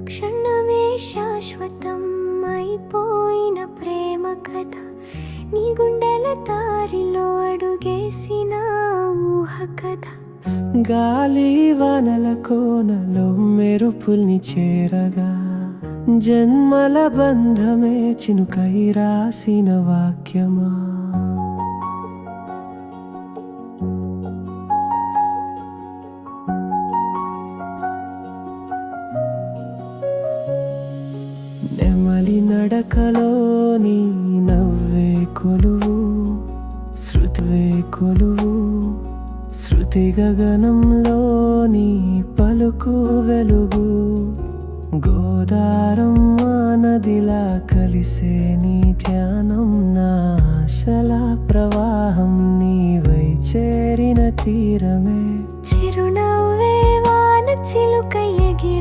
క్షణమే శాశ్వతం అయిపోయిన ప్రేమ కథ, నీ గుండెల దారిలో అడుగేసిన ఊహ కథ. గాలి వానల కోనలో మెరుపుల్ని చేరగా, జన్మల బంధమే చినుకై రాసిన వాక్యమా. నెమలి నడకలోని నవ్వే కొలువు, శృతివే కొలువు, శృతి గగనంలోని పలుకు వెలుగు. గోదారం నదిలా కలిసే నీ ధ్యానం, నా ఆశల ప్రవాహం నీవై చేరిన తీరమే. చిరునవ్వే వాన చిలుక ఎగిరి